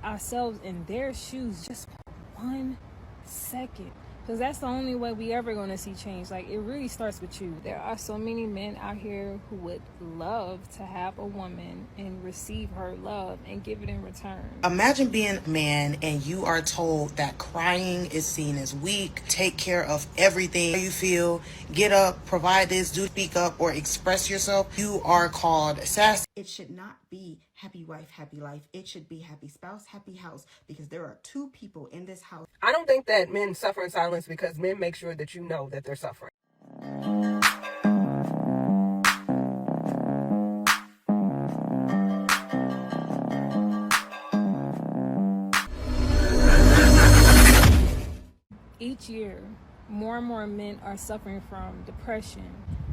ourselves in their shoes just for 1 second. Because that's the only way we ever going to see change. Like, it really starts with you. There are so many men out here who would love to have a woman and receive her love and give it in return. Imagine being a man and you are told that crying is seen as weak, take care of everything you feel, get up, provide this, do speak up, or express yourself. You are called sassy. It should not be happy wife, happy life. It should be happy spouse, happy house, because there are two people in this house. I don't think that men suffer in silence because men make sure that you know that they're suffering. Each year, more and more men are suffering from depression.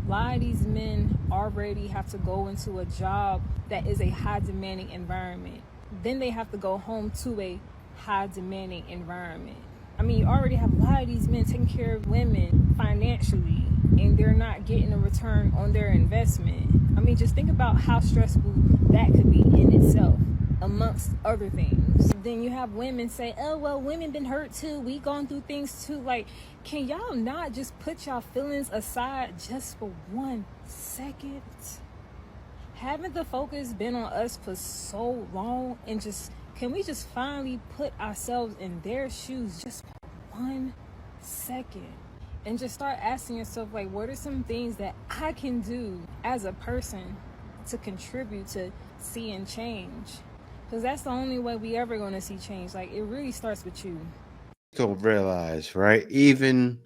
A lot of these men already have to go into a job that is a high demanding environment. Then they have to go home to a high demanding environment. I mean, you already have a lot of these men taking care of women financially, and they're not getting a return on their investment. I mean, just think about how stressful that could be in itself, amongst other things. Then you have women say, oh, well, women been hurt too. We gone through things too. Like, can y'all not just put y'all feelings aside just for 1 second? Haven't the focus been on us for so long? And just, can we just finally put ourselves in their shoes just for 1 second? And just start asking yourself, like, what are some things that I can do as a person to contribute to seeing change? Because that's the only way we ever going to see change. Like, it really starts with you. Don't realize, right? Even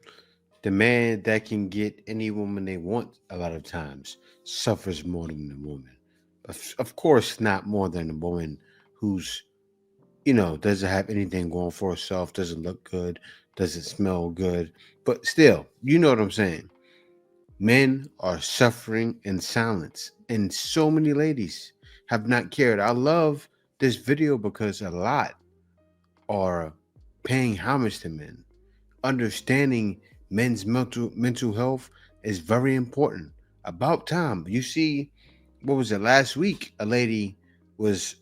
the man that can get any woman they want a lot of times suffers more than the woman. Of course, not more than the woman who's, doesn't have anything going for herself, doesn't look good, doesn't smell good. But still, you know what I'm saying? Men are suffering in silence. And so many ladies have not cared. I love this video because a lot are paying homage to men. Understanding men's mental health is very important. About time. You see, what was it, last week? A lady was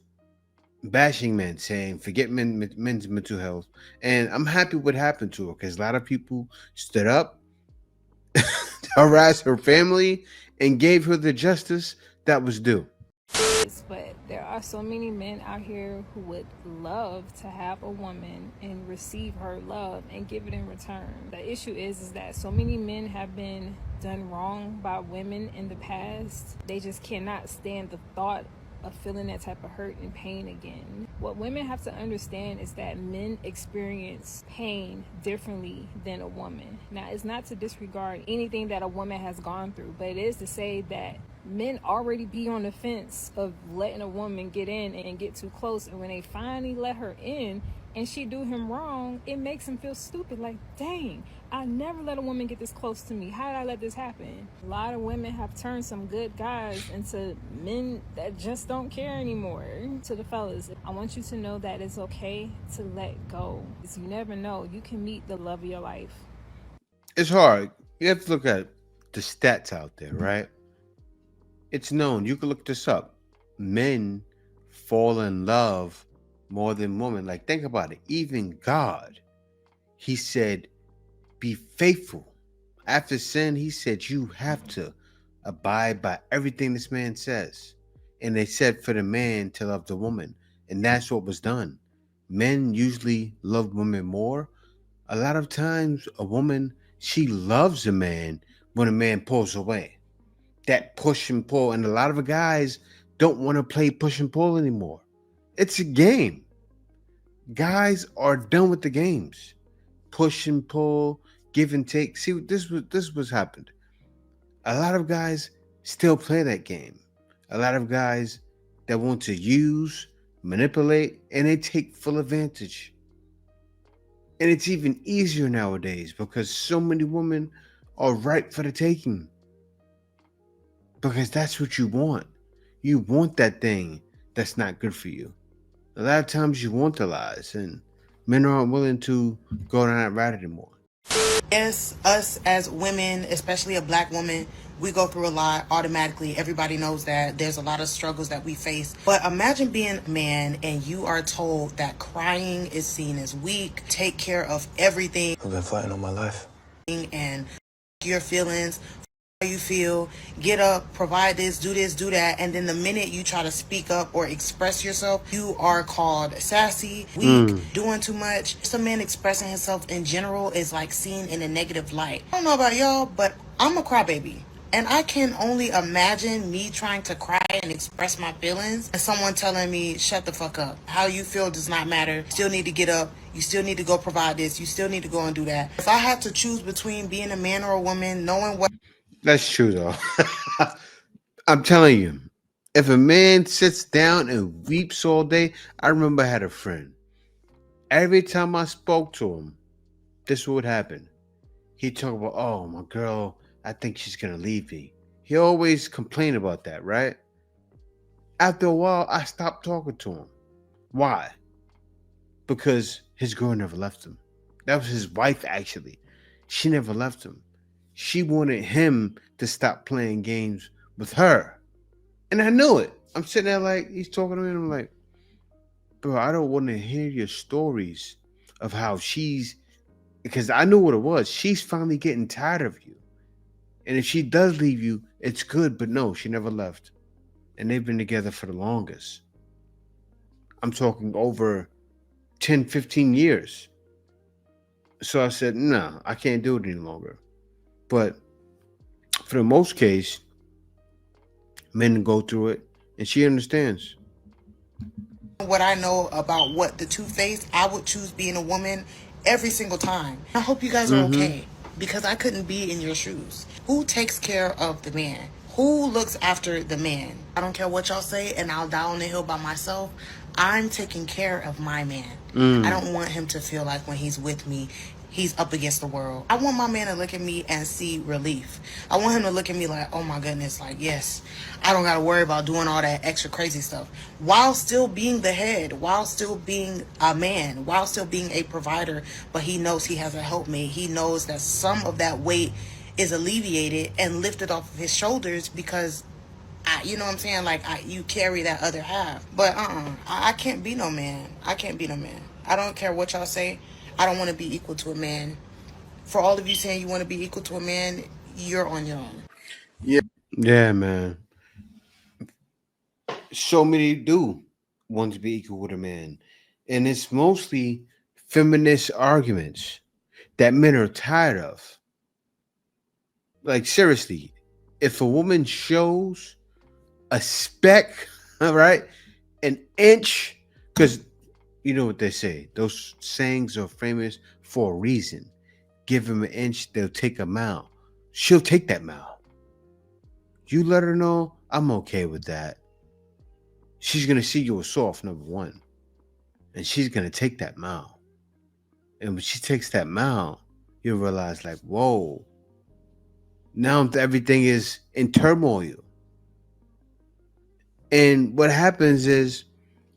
bashing men, saying forget men's mental health. And I'm happy what happened to her because a lot of people stood up, harassed her family, and gave her the justice that was due. But there are so many men out here who would love to have a woman and receive her love and give it in return. The issue is that so many men have been done wrong by women in the past. They just cannot stand the thought of feeling that type of hurt and pain again. What women have to understand is that men experience pain differently than a woman. Now, it's not to disregard anything that a woman has gone through, but it is to say that men already be on the fence of letting a woman get in and get too close, and when they finally let her in and she do him wrong, it makes him feel stupid. Like, dang, I never let a woman get this close to me. How did I let this happen? A lot of women have turned some good guys into men that just don't care anymore. To the fellas, I want you to know that it's okay to let go. Because you never know, you can meet the love of your life. It's hard. You have to look at the stats out there, right? It's known. You can look this up. Men fall in love more than women. Like, think about it. Even God, he said, be faithful. After sin, he said, you have to abide by everything this man says. And they said for the man to love the woman. And that's what was done. Men usually love women more. A lot of times, a woman, she loves a man when a man pulls away. That push and pull. And a lot of guys don't want to play push and pull anymore. It's a game. Guys are done with the games. Push and pull, give and take. See, this was happened. A lot of guys still play that game. A lot of guys that want to use, manipulate, and they take full advantage. And it's even easier nowadays because so many women are ripe for the taking. Because that's what you want. You want that thing that's not good for you. A lot of times you want the lies, and men aren't willing to go down that route anymore. Yes, us as women, especially a black woman, we go through a lot automatically. Everybody knows that there's a lot of struggles that we face. But imagine being a man and you are told that crying is seen as weak, take care of everything. I've been fighting all my life. And your feelings, how you feel, get up, provide this, do that, and then the minute you try to speak up or express yourself, you are called sassy, weak, doing too much. Just a man expressing himself in general is like seen in a negative light. I don't know about y'all, but I'm a crybaby. And I can only imagine me trying to cry and express my feelings and someone telling me, shut the fuck up. How you feel does not matter. You still need to get up. You still need to go provide this. You still need to go and do that. If I had to choose between being a man or a woman, knowing what That's true, though. I'm telling you, if a man sits down and weeps all day, I remember I had a friend. Every time I spoke to him, this is what would happen. He'd talk about, oh, my girl, I think she's going to leave me. He always complained about that, right? After a while, I stopped talking to him. Why? Because his girl never left him. That was his wife, actually. She never left him. She wanted him to stop playing games with her. And I knew it. I'm sitting there like, he's talking to me, and I'm like, bro, I don't want to hear your stories of how because I knew what it was. She's finally getting tired of you. And if she does leave you, it's good, but no, she never left. And they've been together for the longest. I'm talking over 10, 15 years. So I said, no, I can't do it any longer. But for the most case, men go through it, and she understands. what I know about what the two face, I would choose being a woman every single time. I hope you guys are okay, because I couldn't be in your shoes. Who takes care of the man? Who looks after the man? I don't care what y'all say, and I'll die on the hill by myself. I'm taking care of my man. I don't want him to feel like when he's with me, he's up against the world. I want my man to look at me and see relief. I want him to look at me like, oh my goodness, like, yes, I don't got to worry about doing all that extra crazy stuff. While still being the head, while still being a man, while still being a provider, but he knows he has a helpmate. He knows that some of that weight is alleviated and lifted off of his shoulders because you know what I'm saying? Like, you carry that other half. But I can't be no man. I can't be no man. I don't care what y'all say. I don't want to be equal to a man. For all of you saying you want to be equal to a man, you're on your own. Yeah, man. So many do want to be equal with a man. And it's mostly feminist arguments that men are tired of. Like, seriously, if a woman shows a speck, all right, an inch, because you know what they say, those sayings are famous for a reason. Give them an inch, they'll take a mile. She'll take that mile. You let her know, I'm okay with that. She's going to see you as soft, number one. And she's going to take that mile. And when she takes that mile, you'll realize, like, whoa, now everything is in turmoil. And what happens is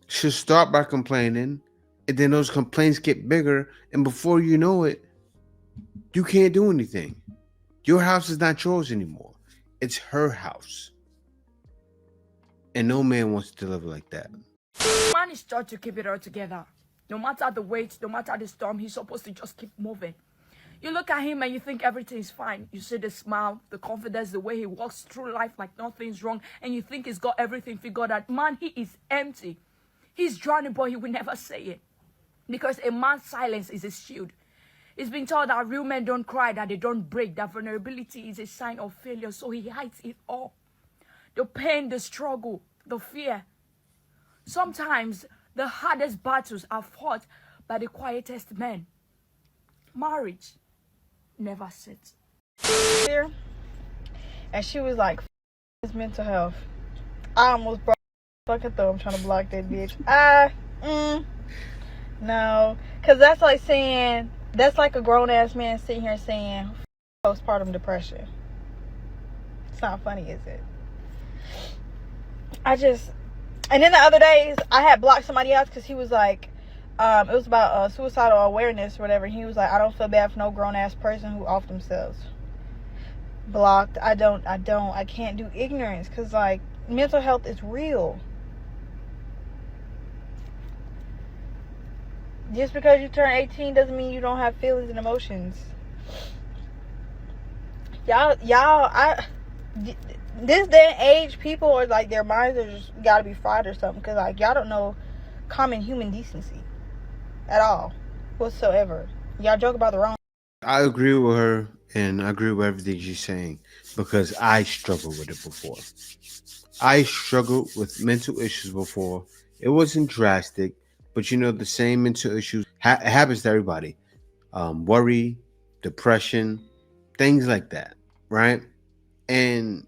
she'll start by complaining, and then those complaints get bigger, and before you know it, you can't do anything. Your house is not yours anymore. It's her house. And no man wants to live like that. Man is taught to keep it all together. No matter the weight, no matter the storm, he's supposed to just keep moving. You look at him and you think everything is fine. You see the smile, the confidence, the way he walks through life like nothing's wrong, and you think he's got everything figured out. Man, he is empty. He's drowning, but he will never say it. Because a man's silence is his shield. He's been told that real men don't cry, that they don't break, that vulnerability is a sign of failure, so he hides it all. The pain, the struggle, the fear. Sometimes the hardest battles are fought by the quietest men. Marriage never sits. Here, and she was like, "It's mental health." I almost broke my fucking thumb trying to block that bitch. No, because that's like saying, that's like a grown ass man sitting here saying postpartum depression. It's not funny, is it? And then the other days I had blocked somebody else because he was like, It was about suicidal awareness or whatever. He was like, I don't feel bad for no grown ass person who off themselves. Blocked. I can't do ignorance, because like mental health is real. Just because you turn 18 doesn't mean you don't have feelings and emotions. This day and age, people are like, their minds are just gotta be fried or something, because like y'all don't know common human decency at all whatsoever. Y'all joke about the wrong. I agree with her, and I agree with everything she's saying, because I struggled with it before. I struggled with mental issues before. It wasn't drastic, but you know, the same mental issues happens to everybody. Worry, depression, things like that, right? And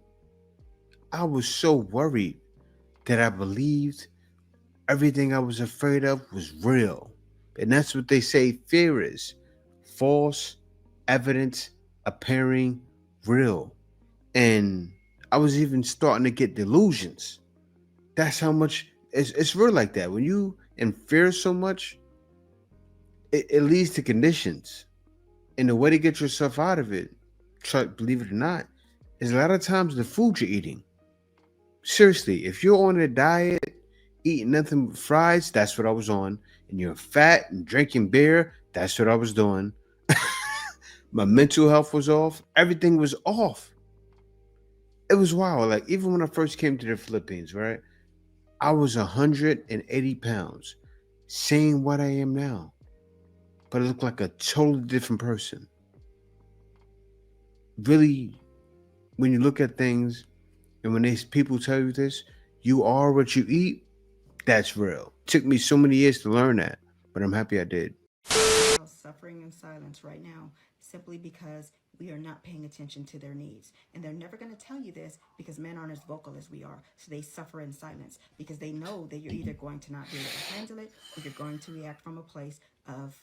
I was so worried that I believed everything I was afraid of was real. And that's what they say fear is: false evidence appearing real. And I was even starting to get delusions. That's how much it's real like that. When you in fear so much, it leads to conditions. And the way to get yourself out of it, believe it or not, is a lot of times the food you're eating. Seriously, if you're on a diet, eating nothing but fries, that's what I was on. And you're fat and drinking beer, that's what I was doing. My mental health was off. Everything was off. It was wild. Like, even when I first came to the Philippines, right? I was 180 pounds, saying what I am now. But I look like a totally different person. Really, when you look at things and when people tell you this, you are what you eat, that's real. It took me so many years to learn that, but I'm happy I did. Suffering in silence right now simply because we are not paying attention to their needs. And they're never going to tell you this because men aren't as vocal as we are. So they suffer in silence because they know that you're either going to not be able to handle it or you're going to react from a place of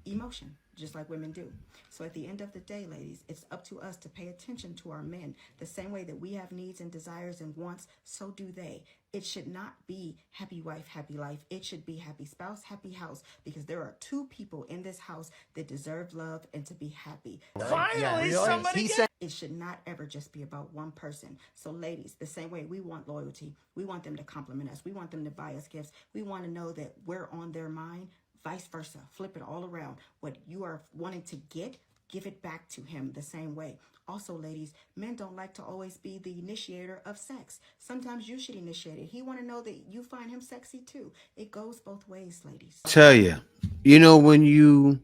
emotion, just like women do. So at the end of the day, ladies, it's up to us to pay attention to our men. The same way that we have needs and desires and wants, so do they. It should not be happy wife, happy life. It should be happy spouse, happy house, because there are two people in this house that deserve love and to be happy. Finally, somebody said It should not ever just be about one person. So ladies, the same way we want loyalty, we want them to compliment us, we want them to buy us gifts, we want to know that we're on their mind. Vice versa, flip it all around. What you are wanting to get, give it back to him the same way. Also, ladies, men don't like to always be the initiator of sex. Sometimes you should initiate it. He want to know that you find him sexy too. It goes both ways, ladies. Tell you, you know, when you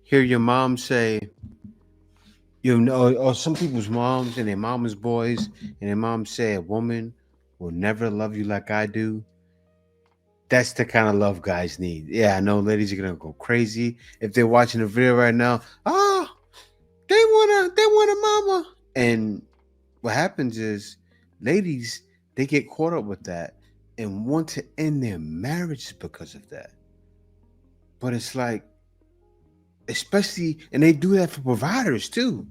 hear your mom say, you know, or some people's moms and their mama's boys, and their mom say a woman will never love you like I do. That's the kind of love guys need. Yeah, I know ladies are gonna go crazy if they're watching the video right now. Oh, they want a mama. And what happens is, ladies, they get caught up with that and want to end their marriages because of that. But it's like, especially, and they do that for providers too.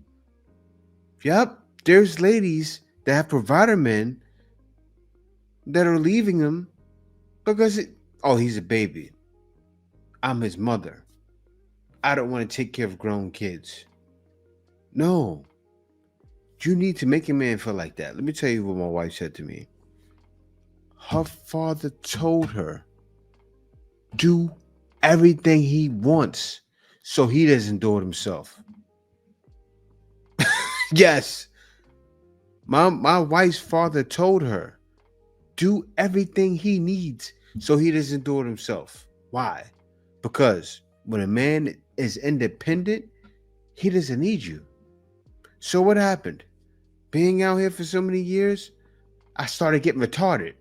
Yep, there's ladies that have provider men that are leaving them because he's a baby. I'm his mother. I don't want to take care of grown kids. No. You need to make a man feel like that. Let me tell you what my wife said to me. Her father told her, do everything he wants so he doesn't do it himself. Yes. My wife's father told her, do everything he needs so he doesn't do it himself. Why? Because when a man is independent, he doesn't need you. So what happened? Being out here for so many years, I started getting retarded.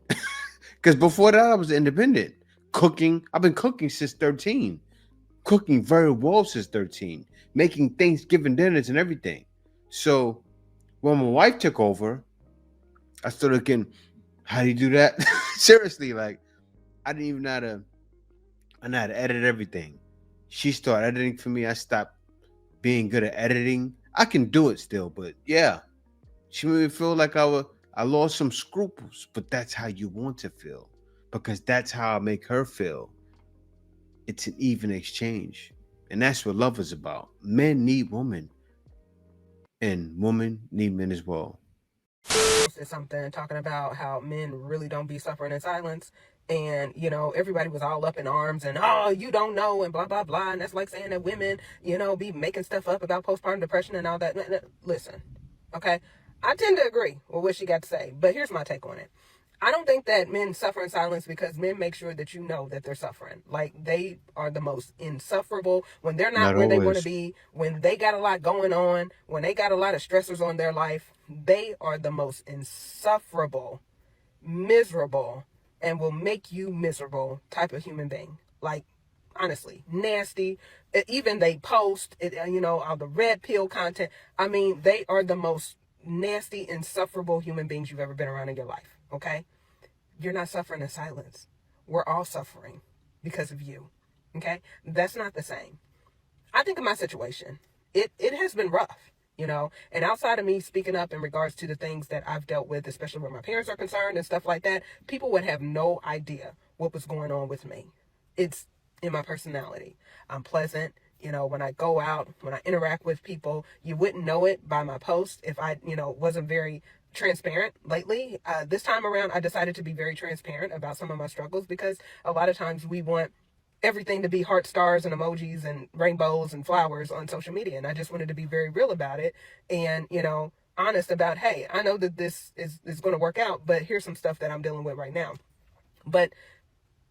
Because before that, I was independent. Cooking. I've been cooking since 13. Cooking very well since 13. Making Thanksgiving dinners and everything. So when my wife took over, I started looking, how do you do that? Seriously, like, I didn't even know how to edit everything. She started editing for me. I stopped being good at editing. I can do it still, but yeah. She made me feel like I lost some scruples, but that's how you want to feel, because that's how I make her feel. It's an even exchange. And that's what love is about. Men need women, and women need men as well. Posted something talking about how men really don't be suffering in silence. And, you know, everybody was all up in arms and, oh, you don't know, and blah, blah, blah. And that's like saying that women, you know, be making stuff up about postpartum depression and all that. Listen, okay? I tend to agree with what she got to say, but here's my take on it. I don't think that men suffer in silence because men make sure that you know that they're suffering. Like, they are the most insufferable when they're not where they want to be, when they got a lot going on, when they got a lot of stressors on their life. They are the most insufferable, miserable, and will make you miserable type of human being. Like, honestly, nasty. Even they post, you know, all the red pill content. I mean, they are the most nasty, insufferable human beings you've ever been around in your life. Okay? You're not suffering in silence. We're all suffering because of you. Okay? That's not the same. I think in my situation, it has been rough, you know, and outside of me speaking up in regards to the things that I've dealt with, especially where my parents are concerned and stuff like that, people would have no idea what was going on with me. It's in my personality. I'm pleasant. You know, when I go out, when I interact with people, you wouldn't know it by my post if I, you know, wasn't very transparent lately. This time around, I decided to be very transparent about some of my struggles because a lot of times we want everything to be heart stars and emojis and rainbows and flowers on social media. And I just wanted to be very real about it and, you know, honest about, hey, I know that this is going to work out, but here's some stuff that I'm dealing with right now. But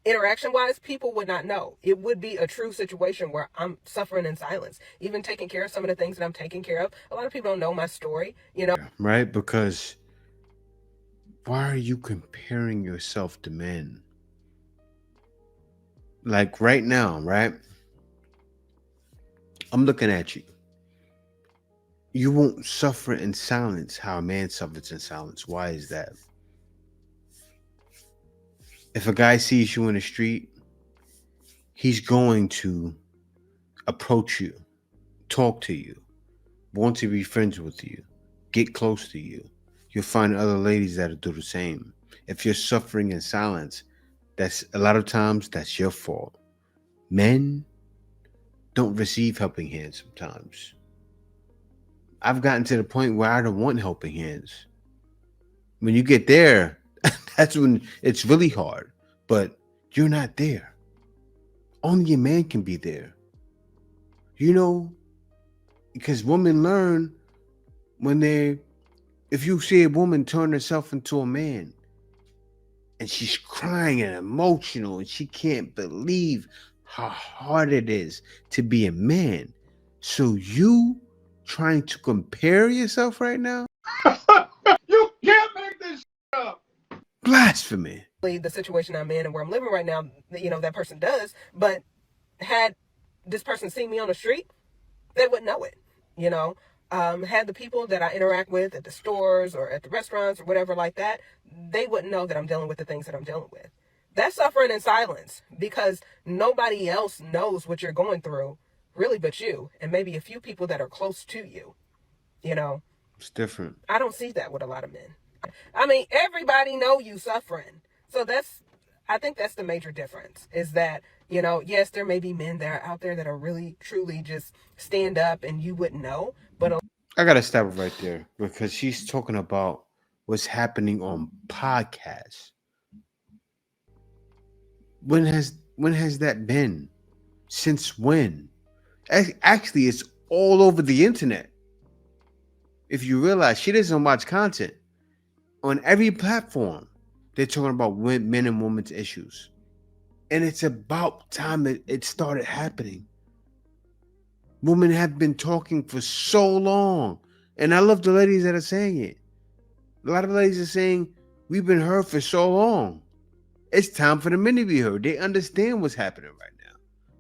interaction wise, people would not know. It would be a true situation where I'm suffering in silence, even taking care of some of the things that I'm taking care of. A lot of people don't know my story, you know. Right? Because why are you comparing yourself to men? Like right now, right? I'm looking at you. You won't suffer in silence how a man suffers in silence. Why is that? If a guy sees you in the street, he's going to approach you, talk to you, want to be friends with you, get close to you. You'll find other ladies that'll do the same. If you're suffering in silence, that's a lot of times that's your fault. Men don't receive helping hands sometimes. I've gotten to the point where I don't want helping hands. When you get there, that's when it's really hard. But you're not there. Only a man can be there. You know, because women learn if you see a woman turn herself into a man and she's crying and emotional and she can't believe how hard it is to be a man. So you trying to compare yourself right now? You can't make this up. Blasphemy. The situation I'm in and where I'm living right now, you know, that person does, but had this person seen me on the street, they wouldn't know it, you know. Had the people that I interact with at the stores or at the restaurants or whatever like that, they wouldn't know that I'm dealing with the things that I'm dealing with. That's suffering in silence because nobody else knows what you're going through, really, but you and maybe a few people that are close to you, you know. It's different. I don't see that with a lot of men. I mean, everybody know you suffering. So I think that's the major difference is that, you know, yes, there may be men that are out there that are really, truly just stand up and you wouldn't know. But I got to stop it right there because she's talking about what's happening on podcasts. When has that been? Since when? Actually, it's all over the internet. If you realize she doesn't watch content on every platform, they're talking about men and women's issues. And it's about time that it started happening. Women have been talking for so long. And I love the ladies that are saying it. A lot of ladies are saying, we've been heard for so long. It's time for the men to be heard. They understand what's happening right now.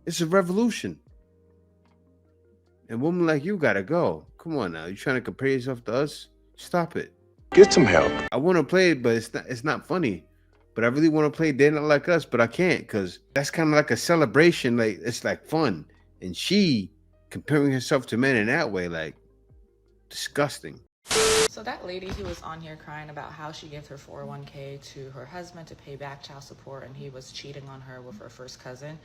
It's a revolution. And women like you gotta go. Come on now. You trying to compare yourself to us? Stop it. Get some help. I want to play it, but it's not funny. But I really want to play They're Not Like Us, but I can't because that's kind of like a celebration. Like it's like fun. And she comparing herself to men in that way, like disgusting. So that lady who was on here crying about how she gave her 401k to her husband to pay back child support and he was cheating on her with her first cousin,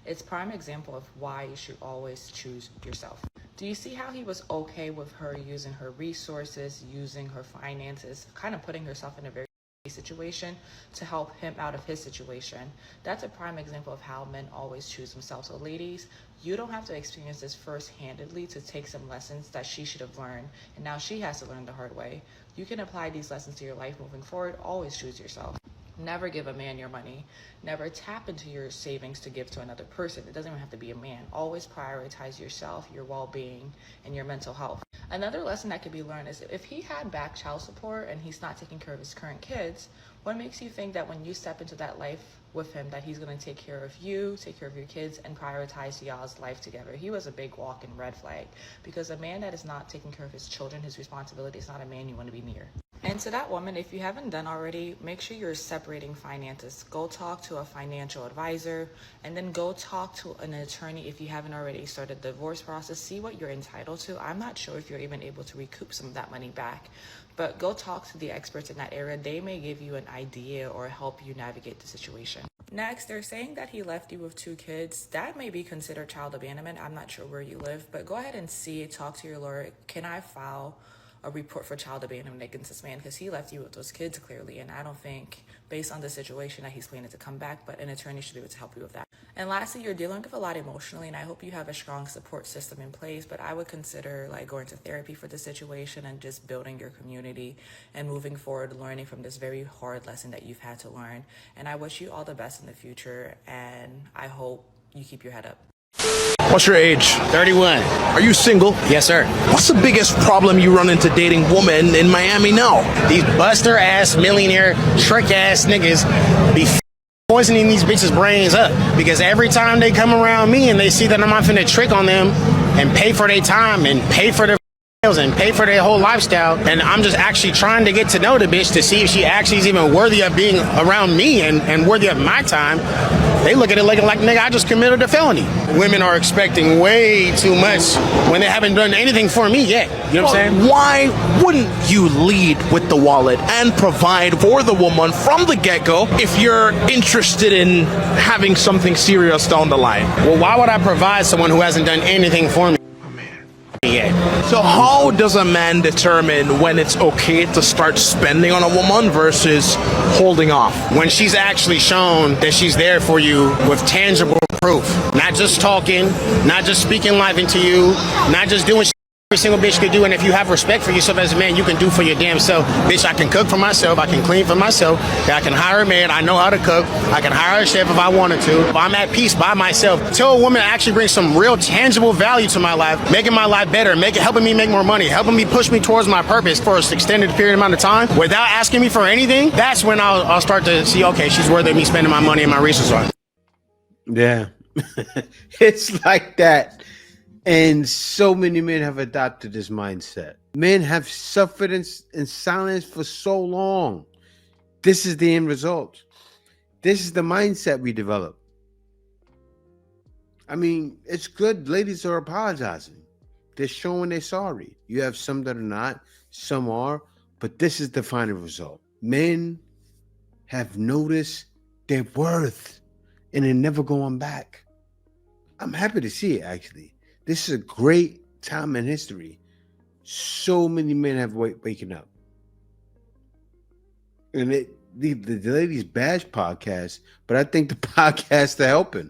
it's prime example of why you should always choose yourself. Do you see how he was okay with her using her resources, using her finances, kind of putting herself in a very situation to help him out of his situation? That's a prime example of how men always choose themselves. So ladies, you don't have to experience this first-handedly to take some lessons that she should have learned, and now she has to learn the hard way. You can apply these lessons to your life moving forward. Always choose yourself. Never give a man your money. Never tap into your savings to give to another person. It doesn't even have to be a man. Always prioritize yourself, your well-being, and your mental health. Another lesson that could be learned is if he had back child support and he's not taking care of his current kids, what makes you think that when you step into that life with him that he's going to take care of you, take care of your kids, and prioritize y'all's life together? He was a big walking red flag, because a man that is not taking care of his children, his responsibility, is not a man you want to be near. And to that woman, if you haven't done already, make sure you're separating finances. Go talk to a financial advisor, and then go talk to an attorney if you haven't already started the divorce process. See what you're entitled to. I'm not sure if you're even able to recoup some of that money back, but go talk to the experts in that area. They may give you an idea or help you navigate the situation. Next, they're saying that he left you with 2 kids. That may be considered child abandonment. I'm not sure where you live, but go ahead and talk to your lawyer. Can I file a report for child abandonment against this man, because he left you with those kids clearly, and I don't think, based on the situation, that he's planning to come back, but an attorney should be able to help you with that. And lastly, you're dealing with a lot emotionally, and I hope you have a strong support system in place, but I would consider going to therapy for the situation and just building your community and moving forward, learning from this very hard lesson that you've had to learn. And I wish you all the best in the future, and I hope you keep your head up. What's your age? 31. Are you single? Yes, sir. What's the biggest problem you run into dating women in Miami now? These buster ass, millionaire, trick ass niggas be poisoning these bitches' brains up, because every time they come around me and they see that I'm not finna trick on them and pay for their time and pay for their and pay for their whole lifestyle, and I'm just actually trying to get to know the bitch to see if she actually is even worthy of being around me and worthy of my time, they look at it like nigga, I just committed a felony. Women are expecting way too much when they haven't done anything for me yet. You know what I'm saying? Why wouldn't you lead with the wallet and provide for the woman from the get-go if you're interested in having something serious down the line? Well, why would I provide someone who hasn't done anything for me yet? So how does a man determine when it's okay to start spending on a woman versus holding off? When she's actually shown that she's there for you with tangible proof. Not just talking, not just speaking life into you, not just doing every single bitch could do. And if you have respect for yourself as a man, you can do for your damn self. Bitch, I can cook for myself, I can clean for myself, I can hire a man, I know how to cook, I can hire a chef if I wanted to. If I'm at peace by myself, tell a woman to actually bring some real tangible value to my life, making my life better, helping me make more money, helping me push me towards my purpose for an extended period amount of time without asking me for anything. That's when I'll start to see, okay, she's worthy of me spending my money and my resources on. Yeah. It's like that. And so many men have adopted this mindset. Men have suffered in silence for so long. This is the end result. This is the mindset we develop. I mean, it's good. Ladies are apologizing. They're showing they're sorry. You have some that are not, some are, but this is the final result. Men have noticed their worth and they're never going back. I'm happy to see it, actually. This is a great time in history. So many men have waking up. And the Ladies Bash podcast, but I think the podcasts are helping.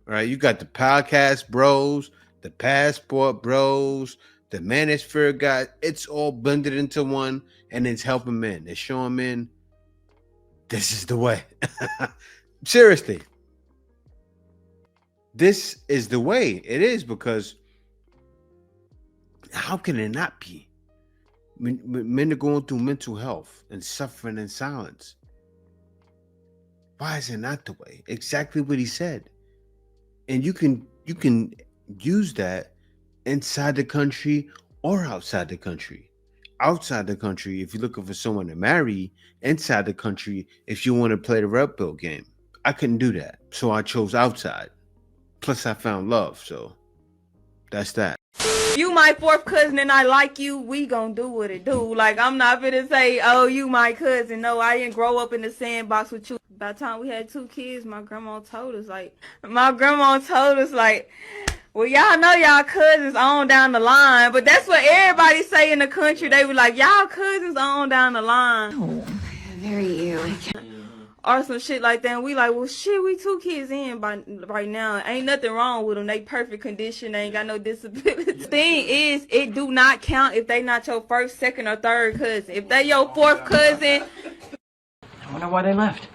All right, you got the podcast bros, the passport bros, the manosphere guys. It's all blended into one, and it's helping men. It's showing men this is the way. Seriously. This is the way it is, because how can it not be? Men are going through mental health and suffering in silence. Why is it not the way? Exactly what he said. And you can use that inside the country or outside the country. Outside the country, if you're looking for someone to marry. Inside the country, if you want to play the red pill game. I couldn't do that, so I chose outside. Plus, I found love, so That's that. You my fourth cousin and I like you, we gon' do what it do. Like, I'm not finna say, oh, you my cousin. No, I didn't grow up in the sandbox with you. By the time we had 2 kids, my grandma told us, like, well, y'all know y'all cousins on down the line. But that's what everybody say in the country. They were like, y'all cousins on down the line. Oh, very ew. Or some shit like that. And we like, well, shit, we 2 kids in by right now. Ain't nothing wrong with them. They perfect condition. They ain't got no disability. Thing is, it do not count if they not your first, second, or third cousin. If they your fourth cousin. I wonder why they left.